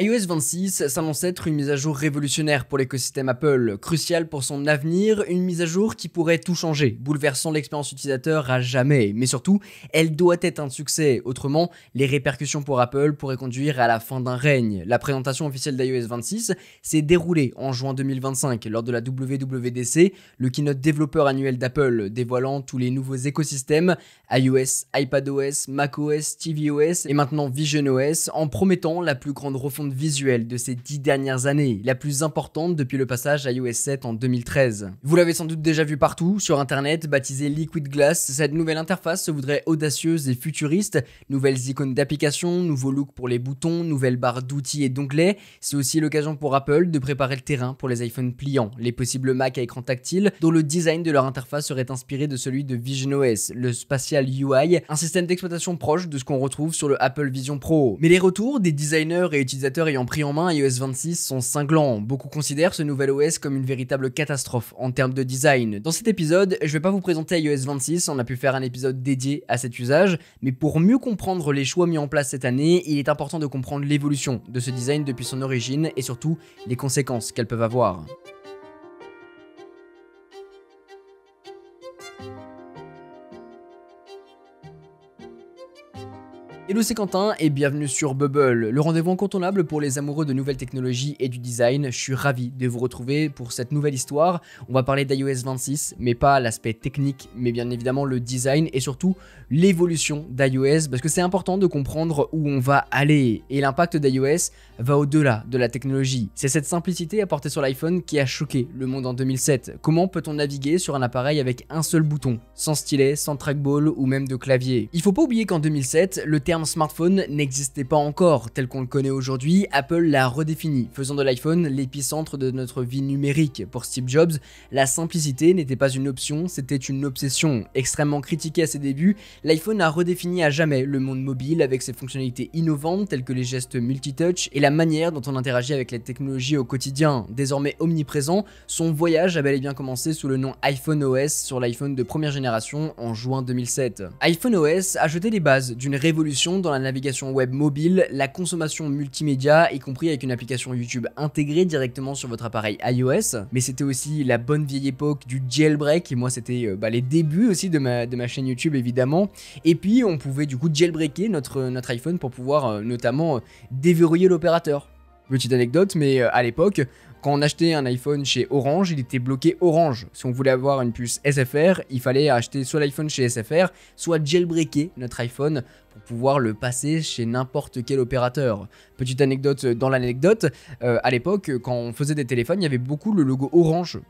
iOS 26 s'annonce être une mise à jour révolutionnaire pour l'écosystème Apple, cruciale pour son avenir, une mise à jour qui pourrait tout changer, bouleversant l'expérience utilisateur à jamais. Mais surtout, elle doit être un succès, autrement, les répercussions pour Apple pourraient conduire à la fin d'un règne. La présentation officielle d'iOS 26 s'est déroulée en juin 2025 lors de la WWDC, le keynote développeur annuel d'Apple, dévoilant tous les nouveaux écosystèmes, iOS, iPadOS, macOS, tvOS et maintenant visionOS, en promettant la plus grande refonte visuelle de ces 10 dernières années, la plus importante depuis le passage à iOS 7 en 2013. Vous l'avez sans doute déjà vu partout sur internet, baptisée Liquid Glass, cette nouvelle interface se voudrait audacieuse et futuriste, nouvelles icônes d'applications, nouveaux looks pour les boutons, nouvelles barres d'outils et d'onglets. C'est aussi l'occasion pour Apple de préparer le terrain pour les iPhones pliants, les possibles Mac à écran tactile, dont le design de leur interface serait inspiré de celui de visionOS, le Spatial UI, un système d'exploitation proche de ce qu'on retrouve sur le Apple Vision Pro. Mais les retours des designers et utilisateurs ayant pris en main iOS 26 sont cinglants. Beaucoup considèrent ce nouvel OS comme une véritable catastrophe en termes de design. Dans cet épisode, je vais pas vous présenter iOS 26, on a pu faire un épisode dédié à cet usage, mais pour mieux comprendre les choix mis en place cette année, il est important de comprendre l'évolution de ce design depuis son origine et surtout les conséquences qu'elles peuvent avoir. Hello, c'est Quentin et bienvenue sur Bubble, le rendez-vous incontournable pour les amoureux de nouvelles technologies et du design. Je suis ravi de vous retrouver pour cette nouvelle histoire. On va parler d'iOS 26, mais pas l'aspect technique, mais bien évidemment le design et surtout l'évolution d'iOS, parce que c'est important de comprendre où on va aller. Et l'impact d'iOS va au-delà de la technologie. C'est cette simplicité apportée sur l'iPhone qui a choqué le monde en 2007. Comment peut-on naviguer sur un appareil avec un seul bouton, sans stylet, sans trackball ou même de clavier? Il faut pas oublier qu'en 2007, le terme smartphone n'existait pas encore tel qu'on le connaît aujourd'hui. Apple l'a redéfini, faisant de l'iPhone l'épicentre de notre vie numérique. Pour Steve Jobs, la simplicité n'était pas une option, c'était une obsession. Extrêmement critiqué à ses débuts, l'iPhone a redéfini à jamais le monde mobile avec ses fonctionnalités innovantes telles que les gestes multitouch et la manière dont on interagit avec les technologies au quotidien. Désormais omniprésent, son voyage a bel et bien commencé sous le nom iPhone OS sur l'iPhone de première génération en juin 2007. iPhone OS a jeté les bases d'une révolution dans la navigation web mobile, la consommation multimédia, y compris avec une application YouTube intégrée directement sur votre appareil iOS. Mais c'était aussi la bonne vieille époque du jailbreak, et moi c'était les débuts aussi de ma chaîne YouTube évidemment. Et puis on pouvait du coup jailbreaker notre iPhone pour pouvoir notamment déverrouiller l'opérateur. Petite anecdote, mais à l'époque, quand on achetait un iPhone chez Orange, il était bloqué Orange. Si on voulait avoir une puce SFR, il fallait acheter soit l'iPhone chez SFR, soit jailbreaker notre iPhone pour pouvoir le passer chez n'importe quel opérateur. Petite anecdote dans l'anecdote, à l'époque, quand on faisait des téléphones, il y avait beaucoup le logo Orange,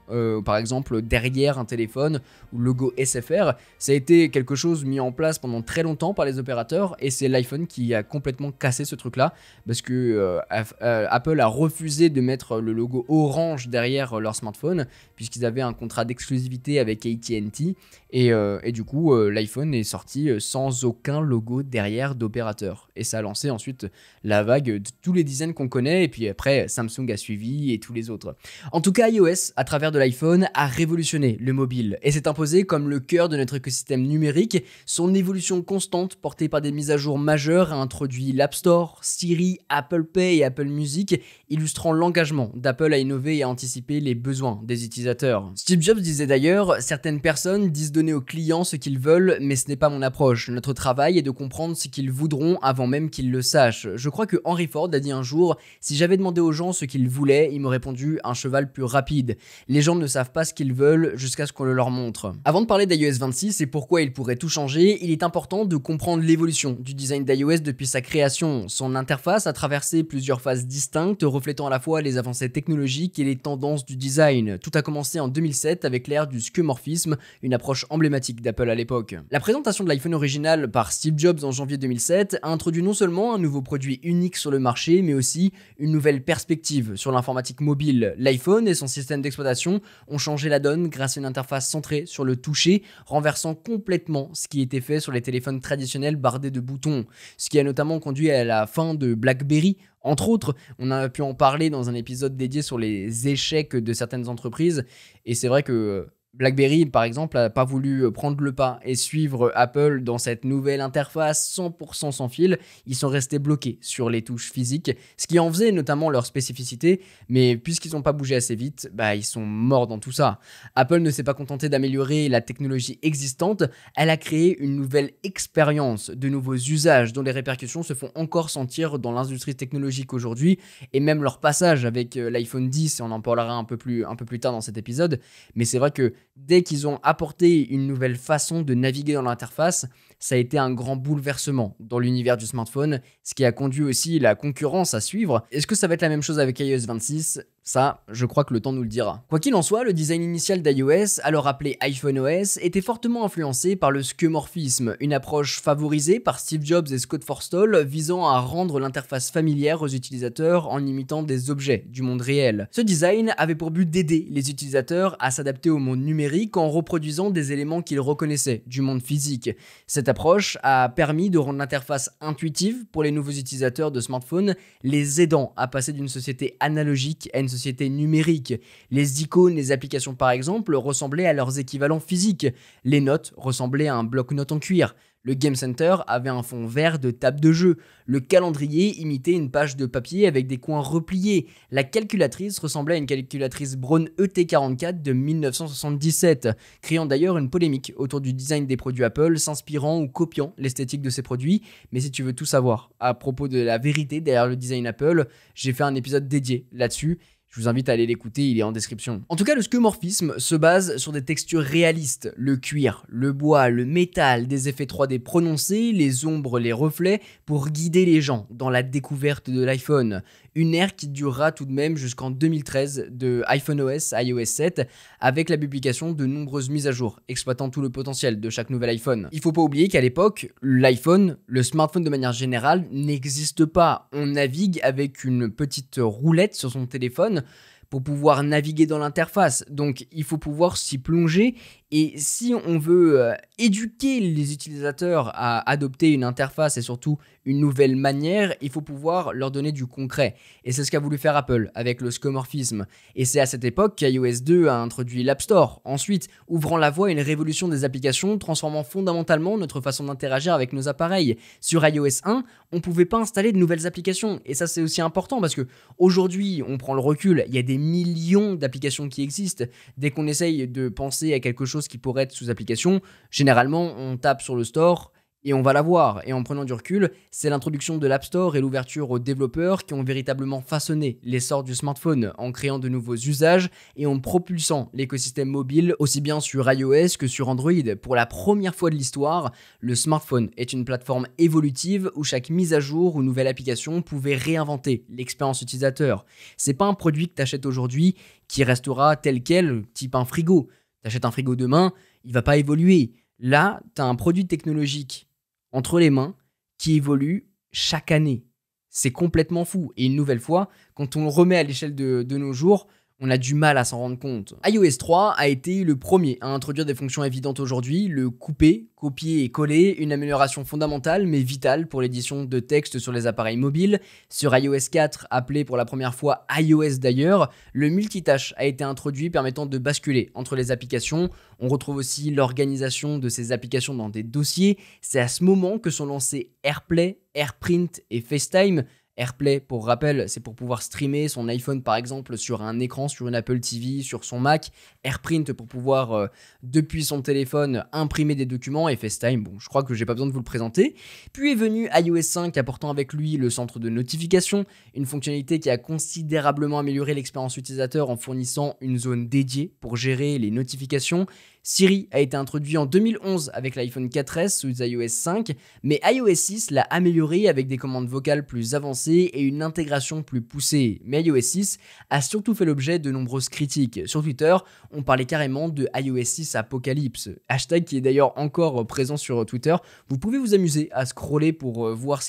par exemple derrière un téléphone, ou le logo SFR. Ça a été quelque chose mis en place pendant très longtemps par les opérateurs, et c'est l'iPhone qui a complètement cassé ce truc-là, parce que Apple a refusé de mettre le logo Orange derrière leur smartphone, puisqu'ils avaient un contrat d'exclusivité avec AT&T, et du coup, l'iPhone est sorti sans aucun logo derrière d'opérateur. Et ça a lancé ensuite la vague de tous les designs qu'on connaît, et puis après Samsung a suivi et tous les autres. En tout cas, iOS, à travers de l'iPhone, a révolutionné le mobile et s'est imposé comme le cœur de notre écosystème numérique. Son évolution constante, portée par des mises à jour majeures, a introduit l'App Store, Siri, Apple Pay et Apple Music, illustrant l'engagement d'Apple à innover et à anticiper les besoins des utilisateurs. Steve Jobs disait d'ailleurs: certaines personnes disent donner aux clients ce qu'ils veulent, mais ce n'est pas mon approche. Notre travail est de comprendre ce qu'ils voudront avant même qu'ils le sachent. Je crois que Henry Ford a dit un jour: si j'avais demandé aux gens ce qu'ils voulaient, ils m'auraient répondu un cheval plus rapide. Les gens ne savent pas ce qu'ils veulent jusqu'à ce qu'on le leur montre. Avant de parler d'iOS 26 et pourquoi il pourrait tout changer, il est important de comprendre l'évolution du design d'iOS depuis sa création. Son interface a traversé plusieurs phases distinctes, reflétant à la fois les avancées technologiques et les tendances du design. Tout a commencé en 2007 avec l'ère du skeuomorphisme, une approche emblématique d'Apple à l'époque. La présentation de l'iPhone original par Steve Jobs en janvier 2007 a introduit non seulement un nouveau produit unique sur le marché, mais aussi une nouvelle perspective sur l'informatique mobile. L'iPhone et son système d'exploitation ont changé la donne grâce à une interface centrée sur le toucher, renversant complètement ce qui était fait sur les téléphones traditionnels bardés de boutons, ce qui a notamment conduit à la fin de BlackBerry. Entre autres, on a pu en parler dans un épisode dédié sur les échecs de certaines entreprises, et c'est vrai que BlackBerry, par exemple, n'a pas voulu prendre le pas et suivre Apple dans cette nouvelle interface 100% sans fil. Ils sont restés bloqués sur les touches physiques, ce qui en faisait notamment leur spécificité, mais puisqu'ils n'ont pas bougé assez vite, ils sont morts dans tout ça. Apple ne s'est pas contenté d'améliorer la technologie existante, elle a créé une nouvelle expérience, de nouveaux usages dont les répercussions se font encore sentir dans l'industrie technologique aujourd'hui, et même leur passage avec l'iPhone 10, et on en parlera un peu plus tard dans cet épisode, mais c'est vrai que dès qu'ils ont apporté une nouvelle façon de naviguer dans l'interface, ça a été un grand bouleversement dans l'univers du smartphone, ce qui a conduit aussi la concurrence à suivre. Est-ce que ça va être la même chose avec iOS 26 ? Ça, je crois que le temps nous le dira. Quoi qu'il en soit, le design initial d'iOS, alors appelé iPhone OS, était fortement influencé par le skeuomorphisme, une approche favorisée par Steve Jobs et Scott Forstall visant à rendre l'interface familière aux utilisateurs en imitant des objets du monde réel. Ce design avait pour but d'aider les utilisateurs à s'adapter au monde numérique en reproduisant des éléments qu'ils reconnaissaient du monde physique. Cette approche a permis de rendre l'interface intuitive pour les nouveaux utilisateurs de smartphones, les aidant à passer d'une société analogique à une société numérique. Les icônes, les applications par exemple, ressemblaient à leurs équivalents physiques. Les notes ressemblaient à un bloc-notes en cuir. Le Game Center avait un fond vert de table de jeu. Le calendrier imitait une page de papier avec des coins repliés. La calculatrice ressemblait à une calculatrice Braun ET44 de 1977, créant d'ailleurs une polémique autour du design des produits Apple, s'inspirant ou copiant l'esthétique de ces produits. Mais si tu veux tout savoir à propos de la vérité derrière le design Apple, j'ai fait un épisode dédié là-dessus. Je vous invite à aller l'écouter, il est en description. En tout cas, le skeuomorphisme se base sur des textures réalistes, le cuir, le bois, le métal, des effets 3D prononcés, les ombres, les reflets, pour guider les gens dans la découverte de l'iPhone. Une ère qui durera tout de même jusqu'en 2013 de iPhone OS à iOS 7, avec la publication de nombreuses mises à jour, exploitant tout le potentiel de chaque nouvel iPhone. Il faut pas oublier qu'à l'époque, l'iPhone, le smartphone de manière générale, n'existe pas. On navigue avec une petite roulette sur son téléphone pour pouvoir naviguer dans l'interface. Donc il faut pouvoir s'y plonger, et si on veut éduquer les utilisateurs à adopter une interface et surtout une nouvelle manière, il faut pouvoir leur donner du concret. Et c'est ce qu'a voulu faire Apple avec le skeuomorphisme. Et c'est à cette époque qu'iOS 2 a introduit l'App Store, ensuite ouvrant la voie à une révolution des applications, transformant fondamentalement notre façon d'interagir avec nos appareils. Sur iOS 1, on ne pouvait pas installer de nouvelles applications, et ça c'est aussi important parce que aujourd'hui, on prend le recul, il y a des millions d'applications qui existent. Dès qu'on essaye de penser à quelque chose qui pourrait être sous application, généralement on tape sur le store et on va la voir. Et en prenant du recul, c'est l'introduction de l'App Store et l'ouverture aux développeurs qui ont véritablement façonné l'essor du smartphone en créant de nouveaux usages et en propulsant l'écosystème mobile aussi bien sur iOS que sur Android. Pour la première fois de l'histoire, le smartphone est une plateforme évolutive où chaque mise à jour ou nouvelle application pouvait réinventer l'expérience utilisateur. C'est pas un produit que tu achètes aujourd'hui qui restera tel quel, type un frigo. T'achètes un frigo demain, il va pas évoluer. Là, tu as un produit technologique entre les mains qui évolue chaque année. C'est complètement fou. Et une nouvelle fois, quand on le remet à l'échelle de nos jours, on a du mal à s'en rendre compte. iOS 3 a été le premier à introduire des fonctions évidentes aujourd'hui, le couper, copier et coller, une amélioration fondamentale mais vitale pour l'édition de texte sur les appareils mobiles. Sur iOS 4, appelé pour la première fois iOS d'ailleurs, le multitâche a été introduit permettant de basculer entre les applications. On retrouve aussi l'organisation de ces applications dans des dossiers. C'est à ce moment que sont lancés AirPlay, AirPrint et FaceTime. AirPlay, pour rappel, c'est pour pouvoir streamer son iPhone par exemple sur un écran, sur une Apple TV, sur son Mac. AirPrint pour pouvoir, depuis son téléphone, imprimer des documents. Et FaceTime, bon, je crois que j'ai pas besoin de vous le présenter. Puis est venu iOS 5 apportant avec lui le centre de notification, une fonctionnalité qui a considérablement amélioré l'expérience utilisateur en fournissant une zone dédiée pour gérer les notifications. Siri a été introduit en 2011 avec l'iPhone 4S sous iOS 5, mais iOS 6 l'a amélioré avec des commandes vocales plus avancées et une intégration plus poussée. Mais iOS 6 a surtout fait l'objet de nombreuses critiques. Sur Twitter, on parlait carrément de iOS 6 Apocalypse, hashtag qui est d'ailleurs encore présent sur Twitter. Vous pouvez vous amuser à scroller pour voir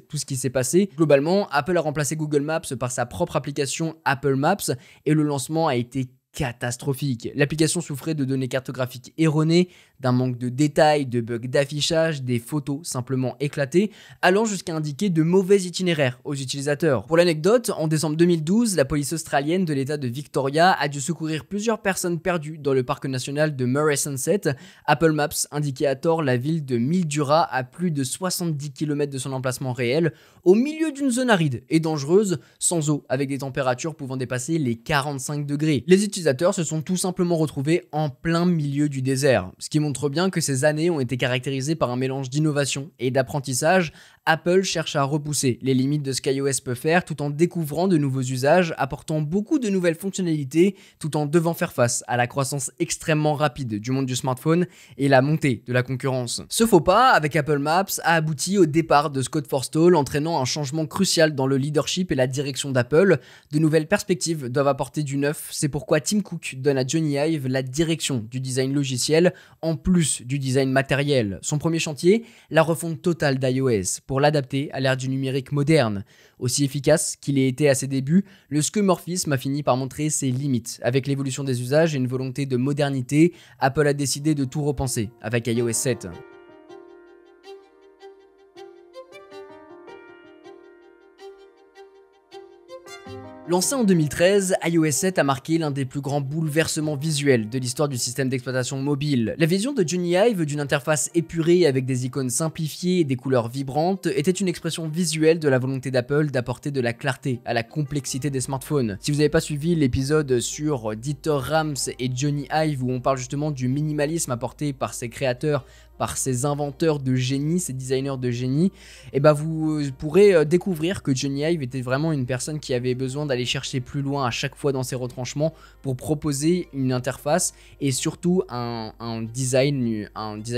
tout ce qui s'est passé. Globalement, Apple a remplacé Google Maps par sa propre application Apple Maps et le lancement a été catastrophique. L'application souffrait de données cartographiques erronées, d'un manque de détails, de bugs d'affichage, des photos simplement éclatées, allant jusqu'à indiquer de mauvais itinéraires aux utilisateurs. Pour l'anecdote, en décembre 2012, la police australienne de l'état de Victoria a dû secourir plusieurs personnes perdues dans le parc national de Murray Sunset. Apple Maps indiquait à tort la ville de Mildura à plus de 70 km de son emplacement réel, au milieu d'une zone aride et dangereuse, sans eau, avec des températures pouvant dépasser les 45 degrés. Les utilisateurs se sont tout simplement retrouvés en plein milieu du désert, ce qui montre bien que ces années ont été caractérisées par un mélange d'innovation et d'apprentissage. Apple cherche à repousser les limites de ce qu'iOS peut faire tout en découvrant de nouveaux usages, apportant beaucoup de nouvelles fonctionnalités tout en devant faire face à la croissance extrêmement rapide du monde du smartphone et la montée de la concurrence. Ce faux pas avec Apple Maps a abouti au départ de Scott Forstall, entraînant un changement crucial dans le leadership et la direction d'Apple. De nouvelles perspectives doivent apporter du neuf, c'est pourquoi Tim Cook donne à Johnny Ive la direction du design logiciel en plus du design matériel. Son premier chantier, la refonte totale d'iOS pour l'adapter à l'ère du numérique moderne. Aussi efficace qu'il ait été à ses débuts, le skeuomorphisme a fini par montrer ses limites. Avec l'évolution des usages et une volonté de modernité, Apple a décidé de tout repenser avec iOS 7. Lancé en 2013, iOS 7 a marqué l'un des plus grands bouleversements visuels de l'histoire du système d'exploitation mobile. La vision de Johnny Ive d'une interface épurée avec des icônes simplifiées et des couleurs vibrantes était une expression visuelle de la volonté d'Apple d'apporter de la clarté à la complexité des smartphones. Si vous n'avez pas suivi l'épisode sur Dieter Rams et Johnny Ive où on parle justement du minimalisme apporté par ses créateurs, par ces inventeurs de génie, ces designers de génie, et vous pourrez découvrir que Johnny Ive était vraiment une personne qui avait besoin d'aller chercher plus loin à chaque fois dans ses retranchements pour proposer une interface et surtout un design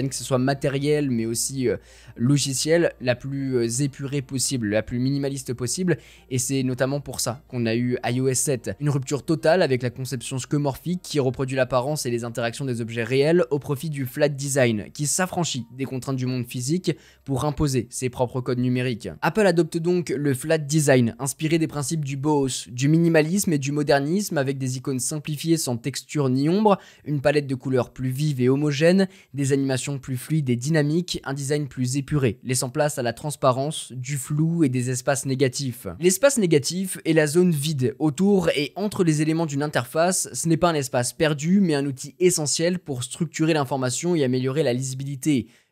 que ce soit matériel mais aussi logiciel la plus épurée possible, la plus minimaliste possible, et c'est notamment pour ça qu'on a eu iOS 7. Une rupture totale avec la conception skeuomorphique qui reproduit l'apparence et les interactions des objets réels au profit du flat design qui s'affranchit des contraintes du monde physique pour imposer ses propres codes numériques. Apple adopte donc le flat design, inspiré des principes du Bauhaus, du minimalisme et du modernisme avec des icônes simplifiées sans texture ni ombre, une palette de couleurs plus vive et homogène, des animations plus fluides et dynamiques, un design plus épuré, laissant place à la transparence, du flou et des espaces négatifs. L'espace négatif est la zone vide autour et entre les éléments d'une interface. Ce n'est pas un espace perdu mais un outil essentiel pour structurer l'information et améliorer la lisibilité.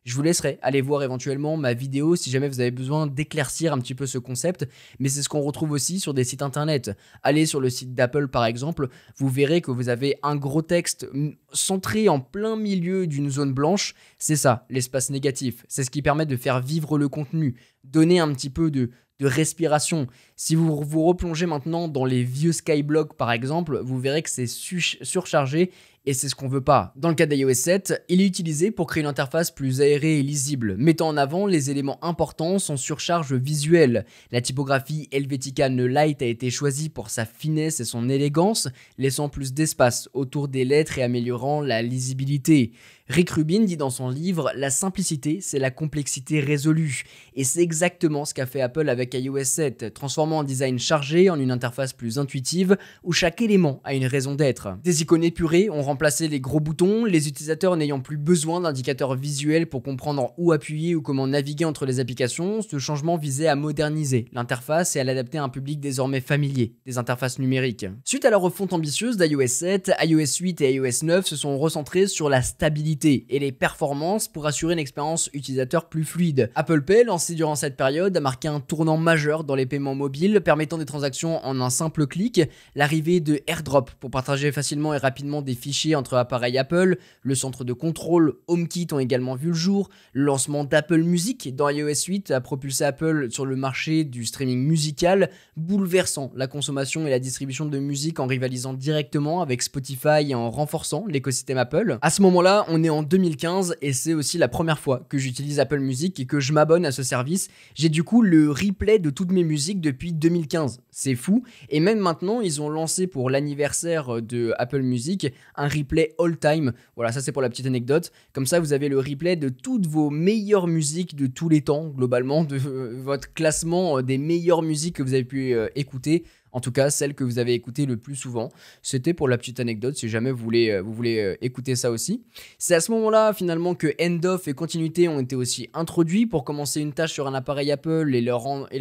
Je vous laisserai aller voir éventuellement ma vidéo si jamais vous avez besoin d'éclaircir un petit peu ce concept, mais c'est ce qu'on retrouve aussi sur des sites internet. Allez sur le site d'Apple par exemple, vous verrez que vous avez un gros texte centré en plein milieu d'une zone blanche. C'est ça, l'espace négatif. C'est ce qui permet de faire vivre le contenu, donner un petit peu de respiration. Si vous vous replongez maintenant dans les vieux Skyblock par exemple, vous verrez que c'est surchargé et c'est ce qu'on veut pas. Dans le cas d'iOS 7, il est utilisé pour créer une interface plus aérée et lisible, mettant en avant les éléments importants sans surcharge visuelle. La typographie Helvetica No Light a été choisie pour sa finesse et son élégance, laissant plus d'espace autour des lettres et améliorant la lisibilité. Rick Rubin dit dans son livre « La simplicité, c'est la complexité résolue ». Et c'est exactement ce qu'a fait Apple avec iOS 7, transformant un design chargé en une interface plus intuitive où chaque élément a une raison d'être. Des icônes épurées ont remplacé les gros boutons, les utilisateurs n'ayant plus besoin d'indicateurs visuels pour comprendre où appuyer ou comment naviguer entre les applications. Ce changement visait à moderniser l'interface et à l'adapter à un public désormais familier des interfaces numériques. Suite à la refonte ambitieuse d'iOS 7, iOS 8 et iOS 9 se sont recentrés sur la stabilité et les performances pour assurer une expérience utilisateur plus fluide. Apple Pay, lancé durant cette période, a marqué un tournant majeur dans les paiements mobiles, permettant des transactions en un simple clic, l'arrivée de AirDrop pour partager facilement et rapidement des fichiers entre appareils Apple, le centre de contrôle HomeKit ont également vu le jour, le lancement d'Apple Music dans iOS 8 a propulsé Apple sur le marché du streaming musical, bouleversant la consommation et la distribution de musique en rivalisant directement avec Spotify et en renforçant l'écosystème Apple. À ce moment-là, on est en 2015 et c'est aussi la première fois que j'utilise Apple Music et que je m'abonne à ce service. J'ai du coup le replay de toutes mes musiques depuis 2015. C'est fou. Et même maintenant, ils ont lancé pour l'anniversaire de Apple Music un replay all time. Voilà, ça c'est pour la petite anecdote. Comme ça, vous avez le replay de toutes vos meilleures musiques de tous les temps, globalement, de votre classement des meilleures musiques que vous avez pu écouter En tout cas, celle que vous avez écoutée le plus souvent. C'était pour la petite anecdote, si jamais vous voulez écouter ça aussi. C'est à ce moment-là, finalement, que end-of et continuité ont été aussi introduits pour commencer une tâche sur un appareil Apple et le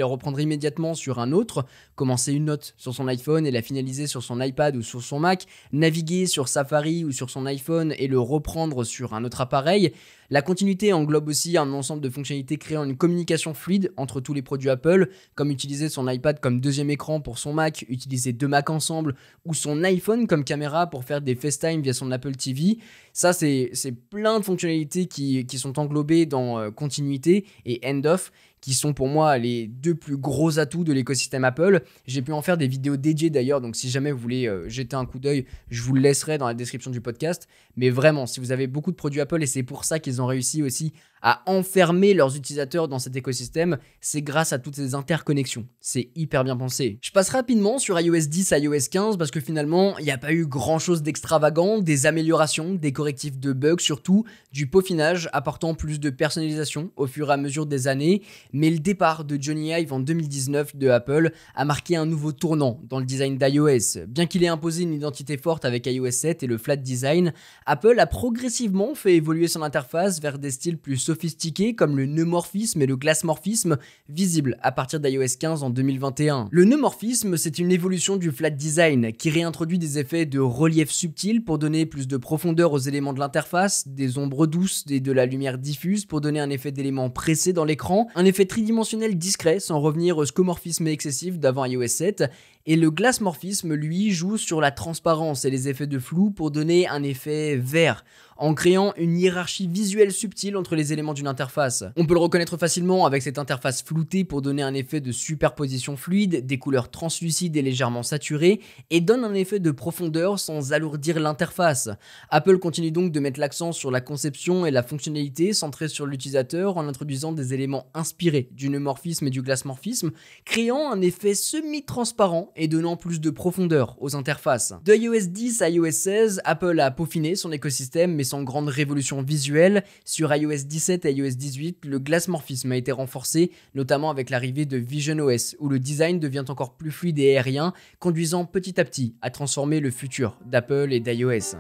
reprendre immédiatement sur un autre, commencer une note sur son iPhone et la finaliser sur son iPad ou sur son Mac, naviguer sur Safari ou sur son iPhone et le reprendre sur un autre appareil. La continuité englobe aussi un ensemble de fonctionnalités créant une communication fluide entre tous les produits Apple, comme utiliser son iPad comme deuxième écran pour son Mac, utiliser deux Macs ensemble, ou son iPhone comme caméra pour faire des FaceTime via son Apple TV. Ça, c'est plein de fonctionnalités qui sont englobées dans continuité et end-of, qui sont pour moi les deux plus gros atouts de l'écosystème Apple. J'ai pu en faire des vidéos dédiées d'ailleurs, donc si jamais vous voulez jeter un coup d'œil, je vous le laisserai dans la description du podcast. Mais vraiment, si vous avez beaucoup de produits Apple, et c'est pour ça qu'ils ont réussi aussi à enfermer leurs utilisateurs dans cet écosystème, c'est grâce à toutes ces interconnexions. C'est hyper bien pensé. Je passe rapidement sur iOS 10 à iOS 15 parce que finalement, il n'y a pas eu grand chose d'extravagant, des améliorations, des correctifs de bugs, surtout du peaufinage apportant plus de personnalisation au fur et à mesure des années. Mais le départ de Johnny Ive en 2019 de Apple a marqué un nouveau tournant dans le design d'iOS. Bien qu'il ait imposé une identité forte avec iOS 7 et le flat design, Apple a progressivement fait évoluer son interface vers des styles plus sophistiqués comme le neumorphisme et le glassmorphisme, visibles à partir d'iOS 15 en 2021. Le neumorphisme, c'est une évolution du flat design qui réintroduit des effets de relief subtil pour donner plus de profondeur aux éléments de l'interface, des ombres douces et de la lumière diffuse pour donner un effet d'élément pressé dans l'écran, un effet tridimensionnel discret sans revenir au scomorphisme excessif d'avant iOS 7, et le glassmorphisme, lui, joue sur la transparence et les effets de flou pour donner un effet vert, en créant une hiérarchie visuelle subtile entre les éléments d'une interface. On peut le reconnaître facilement avec cette interface floutée pour donner un effet de superposition fluide, des couleurs translucides et légèrement saturées, et donne un effet de profondeur sans alourdir l'interface. Apple continue donc de mettre l'accent sur la conception et la fonctionnalité centrée sur l'utilisateur en introduisant des éléments inspirés du neumorphisme et du glassmorphisme, créant un effet semi-transparent et donnant plus de profondeur aux interfaces. De iOS 10 à iOS 16, Apple a peaufiné son écosystème mais sans grande révolution visuelle. Sur iOS 17 et iOS 18, le glassmorphisme a été renforcé, notamment avec l'arrivée de visionOS, où le design devient encore plus fluide et aérien, conduisant petit à petit à transformer le futur d'Apple et d'iOS.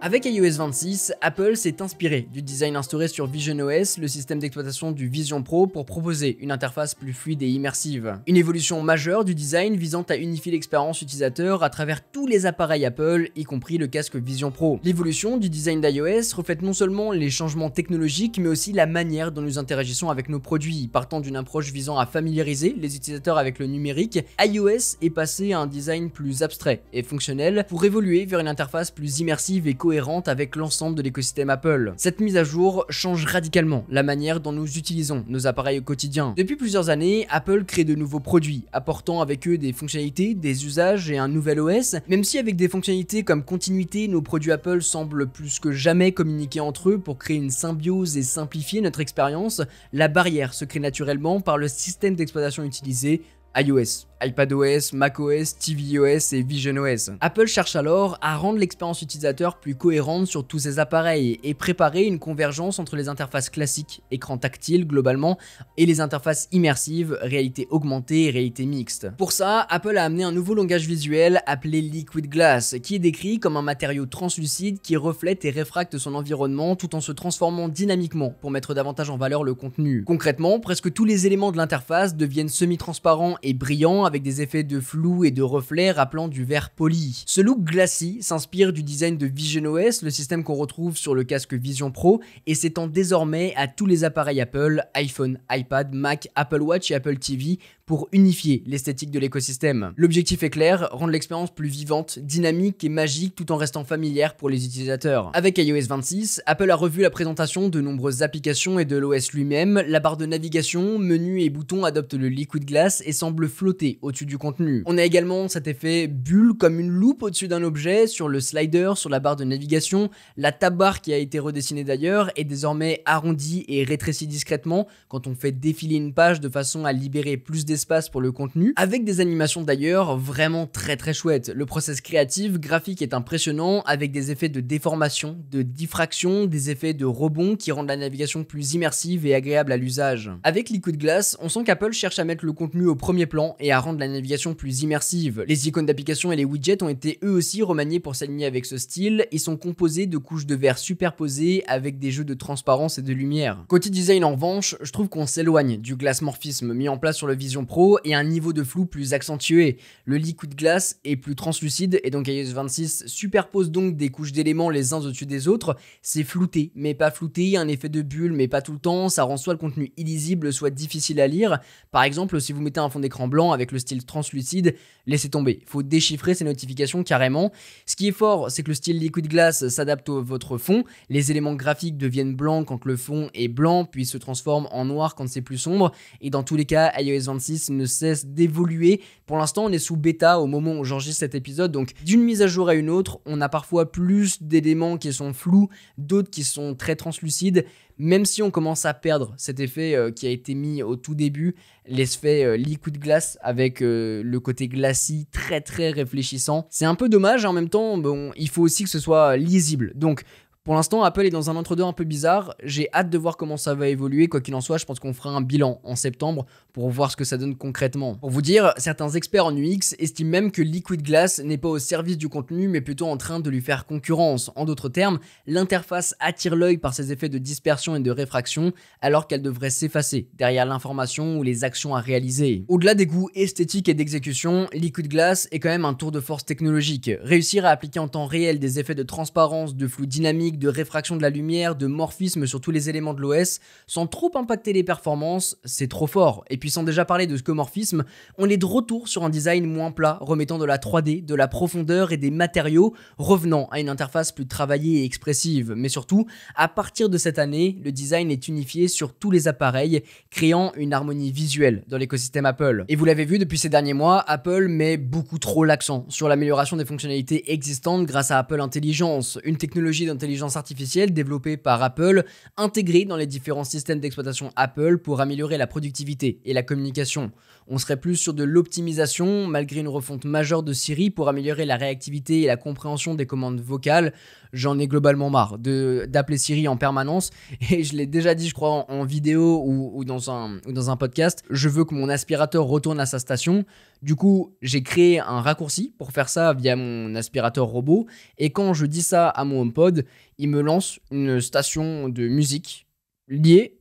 Avec iOS 26, Apple s'est inspiré du design instauré sur visionOS, le système d'exploitation du Vision Pro, pour proposer une interface plus fluide et immersive. Une évolution majeure du design visant à unifier l'expérience utilisateur à travers tous les appareils Apple, y compris le casque Vision Pro. L'évolution du design d'iOS reflète non seulement les changements technologiques, mais aussi la manière dont nous interagissons avec nos produits. Partant d'une approche visant à familiariser les utilisateurs avec le numérique, iOS est passé à un design plus abstrait et fonctionnel pour évoluer vers une interface plus immersive et cohérente avec l'ensemble de l'écosystème Apple. Cette mise à jour change radicalement la manière dont nous utilisons nos appareils au quotidien. Depuis plusieurs années, Apple crée de nouveaux produits, apportant avec eux des fonctionnalités, des usages et un nouvel OS, même si avec des fonctionnalités comme continuité, nos produits Apple semblent plus que jamais communiquer entre eux pour créer une symbiose et simplifier notre expérience, la barrière se crée naturellement par le système d'exploitation utilisé, iOS, iPadOS, macOS, tvOS et visionOS. Apple cherche alors à rendre l'expérience utilisateur plus cohérente sur tous ces appareils et préparer une convergence entre les interfaces classiques, écran tactile globalement, et les interfaces immersives, réalité augmentée et réalité mixte. Pour ça, Apple a amené un nouveau langage visuel appelé Liquid Glass, qui est décrit comme un matériau translucide qui reflète et réfracte son environnement tout en se transformant dynamiquement pour mettre davantage en valeur le contenu. Concrètement, presque tous les éléments de l'interface deviennent semi-transparents et brillants avec des effets de flou et de reflets rappelant du verre poli. Ce look glacis s'inspire du design de visionOS, le système qu'on retrouve sur le casque Vision Pro, et s'étend désormais à tous les appareils Apple, iPhone, iPad, Mac, Apple Watch et Apple TV pour unifier l'esthétique de l'écosystème. L'objectif est clair, rendre l'expérience plus vivante, dynamique et magique tout en restant familière pour les utilisateurs. Avec iOS 26, Apple a revu la présentation de nombreuses applications et de l'OS lui-même, la barre de navigation, menus et boutons adoptent le Liquid Glass et semblent flotter au-dessus du contenu. On a également cet effet bulle comme une loupe au-dessus d'un objet sur le slider, sur la barre de navigation. La tab bar qui a été redessinée d'ailleurs est désormais arrondie et rétrécie discrètement quand on fait défiler une page de façon à libérer plus d'espace d'espace pour le contenu, avec des animations d'ailleurs vraiment très chouettes. Le process créatif, graphique est impressionnant, avec des effets de déformation, de diffraction, des effets de rebond qui rendent la navigation plus immersive et agréable à l'usage. Avec Liquid Glass, on sent qu'Apple cherche à mettre le contenu au premier plan et à rendre la navigation plus immersive. Les icônes d'application et les widgets ont été eux aussi remaniés pour s'aligner avec ce style. Ils sont composés de couches de verre superposées avec des jeux de transparence et de lumière. Côté design en revanche, je trouve qu'on s'éloigne du glass morphisme mis en place sur le Vision Pro et un niveau de flou plus accentué. Le Liquid Glass est plus translucide et donc iOS 26 superpose donc des couches d'éléments les uns au-dessus des autres. C'est flouté mais pas flouté, un effet de bulle mais pas tout le temps, ça rend soit le contenu illisible soit difficile à lire. Par exemple, si vous mettez un fond d'écran blanc avec le style translucide, laissez tomber, il faut déchiffrer ces notifications carrément. Ce qui est fort, c'est que le style Liquid Glass s'adapte à votre fond, les éléments graphiques deviennent blancs quand le fond est blanc, puis se transforment en noir quand c'est plus sombre, et dans tous les cas, iOS 26 ne cesse d'évoluer. Pour l'instant, on est sous bêta au moment où j'enregistre cet épisode, donc d'une mise à jour à une autre, on a parfois plus d'éléments qui sont flous, d'autres qui sont très translucides, même si on commence à perdre cet effet qui a été mis au tout début, l'effet Liquid Glass avec le côté glacis très réfléchissant. C'est un peu dommage, en même temps, bon, il faut aussi que ce soit lisible. Donc, pour l'instant, Apple est dans un entre-deux un peu bizarre. J'ai hâte de voir comment ça va évoluer. Quoi qu'il en soit, je pense qu'on fera un bilan en septembre pour voir ce que ça donne concrètement. Pour vous dire, certains experts en UX estiment même que Liquid Glass n'est pas au service du contenu, mais plutôt en train de lui faire concurrence. En d'autres termes, l'interface attire l'œil par ses effets de dispersion et de réfraction, alors qu'elle devrait s'effacer derrière l'information ou les actions à réaliser. Au-delà des goûts esthétiques et d'exécution, Liquid Glass est quand même un tour de force technologique. Réussir à appliquer en temps réel des effets de transparence, de flou dynamique, de réfraction de la lumière, de morphisme sur tous les éléments de l'OS, sans trop impacter les performances, c'est trop fort. Et puis sans déjà parler de scomorphisme, on est de retour sur un design moins plat, remettant de la 3D, de la profondeur et des matériaux, revenant à une interface plus travaillée et expressive. Mais surtout, à partir de cette année, le design est unifié sur tous les appareils, créant une harmonie visuelle dans l'écosystème Apple. Et vous l'avez vu depuis ces derniers mois, Apple met beaucoup trop l'accent sur l'amélioration des fonctionnalités existantes grâce à Apple Intelligence, une technologie d'intelligence artificielle développée par Apple, intégrée dans les différents systèmes d'exploitation Apple pour améliorer la productivité et la communication. On serait plus sur de l'optimisation, malgré une refonte majeure de Siri pour améliorer la réactivité et la compréhension des commandes vocales. J'en ai globalement marre d'appeler Siri en permanence, et je l'ai déjà dit je crois en vidéo ou dans un podcast, je veux que mon aspirateur retourne à sa station. Du coup, j'ai créé un raccourci pour faire ça via mon aspirateur robot, et quand je dis ça à mon HomePod, il me lance une station de musique liée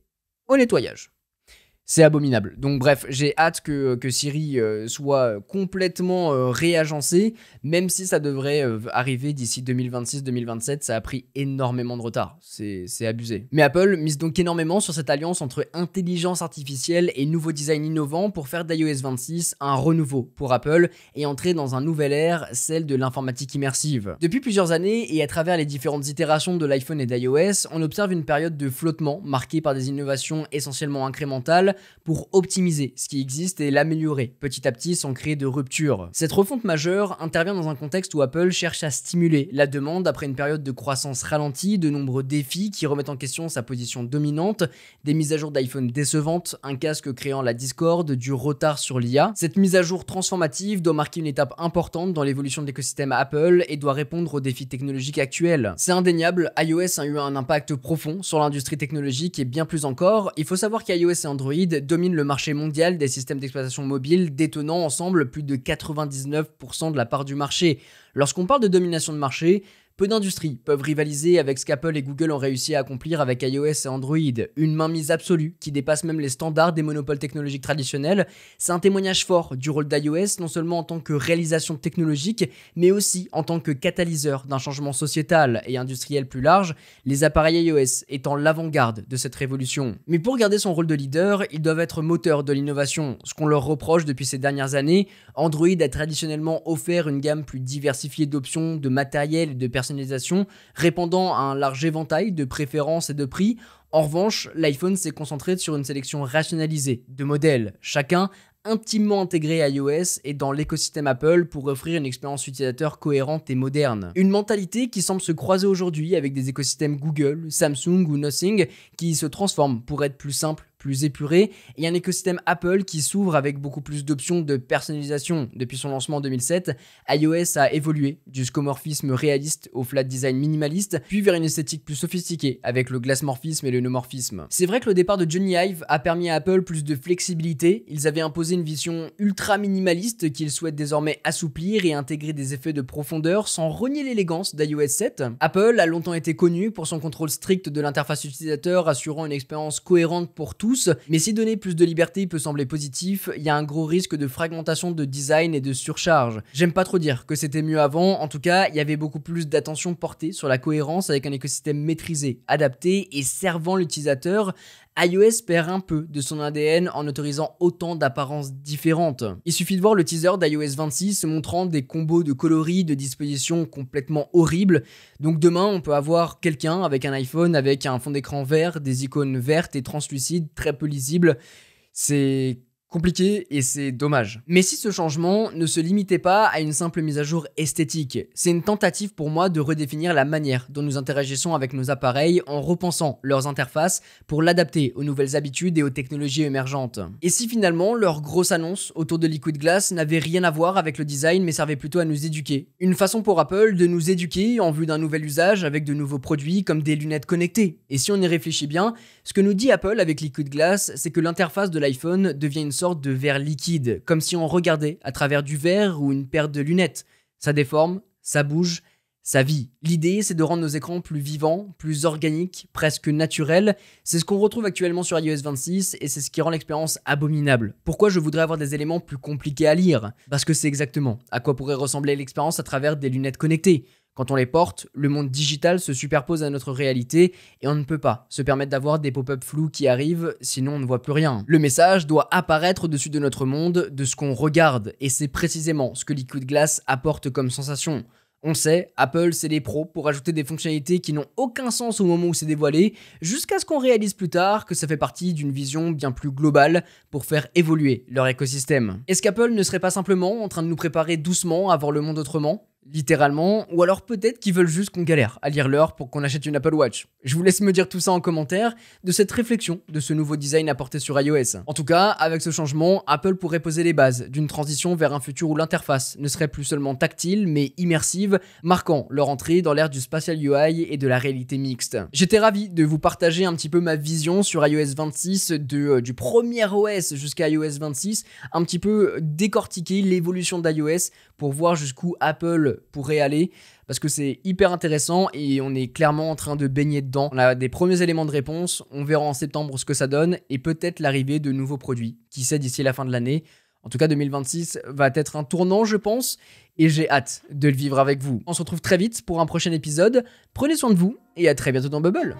au nettoyage. C'est abominable. Donc bref, j'ai hâte que Siri soit complètement réagencée, même si ça devrait arriver d'ici 2026-2027, ça a pris énormément de retard, c'est abusé. Mais Apple mise donc énormément sur cette alliance entre intelligence artificielle et nouveau design innovant pour faire d'iOS 26 un renouveau pour Apple et entrer dans un nouvel ère, celle de l'informatique immersive. Depuis plusieurs années et à travers les différentes itérations de l'iPhone et d'iOS, on observe une période de flottement marquée par des innovations essentiellement incrémentales pour optimiser ce qui existe et l'améliorer petit à petit sans créer de rupture. Cette refonte majeure intervient dans un contexte où Apple cherche à stimuler la demande après une période de croissance ralentie, de nombreux défis qui remettent en question sa position dominante, des mises à jour d'iPhone décevantes, un casque créant la discorde, du retard sur l'IA. Cette mise à jour transformative doit marquer une étape importante dans l'évolution de l'écosystème Apple et doit répondre aux défis technologiques actuels. C'est indéniable, iOS a eu un impact profond sur l'industrie technologique et bien plus encore. Il faut savoir qu'iOS et Android dominent le marché mondial des systèmes d'exploitation mobile, détenant ensemble plus de 99% de la part du marché. Lorsqu'on parle de domination de marché, peu d'industries peuvent rivaliser avec ce qu'Apple et Google ont réussi à accomplir avec iOS et Android. Une mainmise absolue qui dépasse même les standards des monopoles technologiques traditionnels. C'est un témoignage fort du rôle d'iOS, non seulement en tant que réalisation technologique, mais aussi en tant que catalyseur d'un changement sociétal et industriel plus large, les appareils iOS étant l'avant-garde de cette révolution. Mais pour garder son rôle de leader, ils doivent être moteurs de l'innovation, ce qu'on leur reproche depuis ces dernières années. Android a traditionnellement offert une gamme plus diversifiée d'options, de matériel et de personnalisation, répondant à un large éventail de préférences et de prix. En revanche, l'iPhone s'est concentré sur une sélection rationalisée de modèles, chacun intimement intégré à iOS et dans l'écosystème Apple pour offrir une expérience utilisateur cohérente et moderne. Une mentalité qui semble se croiser aujourd'hui avec des écosystèmes Google, Samsung ou Nothing qui se transforment pour être plus simples, plus épurée, et un écosystème Apple qui s'ouvre avec beaucoup plus d'options de personnalisation. Depuis son lancement en 2007, iOS a évolué du scomorphisme réaliste au flat design minimaliste, puis vers une esthétique plus sophistiquée avec le glassmorphisme et le nomorphisme. C'est vrai que le départ de Johnny Ive a permis à Apple plus de flexibilité. Ils avaient imposé une vision ultra minimaliste qu'ils souhaitent désormais assouplir et intégrer des effets de profondeur sans renier l'élégance d'iOS 7. Apple a longtemps été connu pour son contrôle strict de l'interface utilisateur, assurant une expérience cohérente pour tous, mais si donner plus de liberté peut sembler positif, il y a un gros risque de fragmentation de design et de surcharge. J'aime pas trop dire que c'était mieux avant, en tout cas, il y avait beaucoup plus d'attention portée sur la cohérence avec un écosystème maîtrisé, adapté et servant l'utilisateur. iOS perd un peu de son ADN en autorisant autant d'apparences différentes. Il suffit de voir le teaser d'iOS 26 montrant des combos de coloris, de dispositions complètement horribles. Donc demain, on peut avoir quelqu'un avec un iPhone avec un fond d'écran vert, des icônes vertes et translucides, très peu lisibles. C'est compliqué et c'est dommage. Mais si ce changement ne se limitait pas à une simple mise à jour esthétique, c'est une tentative pour moi de redéfinir la manière dont nous interagissons avec nos appareils en repensant leurs interfaces pour l'adapter aux nouvelles habitudes et aux technologies émergentes. Et si finalement leur grosse annonce autour de Liquid Glass n'avait rien à voir avec le design mais servait plutôt à nous éduquer. Une façon pour Apple de nous éduquer en vue d'un nouvel usage avec de nouveaux produits comme des lunettes connectées. Et si on y réfléchit bien, ce que nous dit Apple avec Liquid Glass, c'est que l'interface de l'iPhone devient une sorte de verre liquide, comme si on regardait à travers du verre ou une paire de lunettes. Ça déforme, ça bouge, ça vit. L'idée, c'est de rendre nos écrans plus vivants, plus organiques, presque naturels. C'est ce qu'on retrouve actuellement sur iOS 26 et c'est ce qui rend l'expérience abominable. Pourquoi je voudrais avoir des éléments plus compliqués à lire? Parce que c'est exactement à quoi pourrait ressembler l'expérience à travers des lunettes connectées. Quand on les porte, le monde digital se superpose à notre réalité et on ne peut pas se permettre d'avoir des pop-up flous qui arrivent, sinon on ne voit plus rien. Le message doit apparaître au-dessus de notre monde, de ce qu'on regarde, et c'est précisément ce que Liquid Glass apporte comme sensation. On sait, Apple c'est les pros pour ajouter des fonctionnalités qui n'ont aucun sens au moment où c'est dévoilé, jusqu'à ce qu'on réalise plus tard que ça fait partie d'une vision bien plus globale pour faire évoluer leur écosystème. Est-ce qu'Apple ne serait pas simplement en train de nous préparer doucement à voir le monde autrement ? Littéralement, ou alors peut-être qu'ils veulent juste qu'on galère à lire l'heure pour qu'on achète une Apple Watch. Je vous laisse me dire tout ça en commentaire de cette réflexion de ce nouveau design apporté sur iOS. En tout cas, avec ce changement, Apple pourrait poser les bases d'une transition vers un futur où l'interface ne serait plus seulement tactile mais immersive, marquant leur entrée dans l'ère du spatial UI et de la réalité mixte. J'étais ravi de vous partager un petit peu ma vision sur iOS 26, du premier OS jusqu'à iOS 26, un petit peu décortiquer l'évolution d'iOS pour voir jusqu'où Apple pourrait aller, parce que c'est hyper intéressant et on est clairement en train de baigner dedans. On a des premiers éléments de réponse, on verra en septembre ce que ça donne et peut-être l'arrivée de nouveaux produits, qui sait d'ici la fin de l'année. En tout cas 2026 va être un tournant je pense et j'ai hâte de le vivre avec vous. On se retrouve très vite pour un prochain épisode, prenez soin de vous et à très bientôt dans Bubble.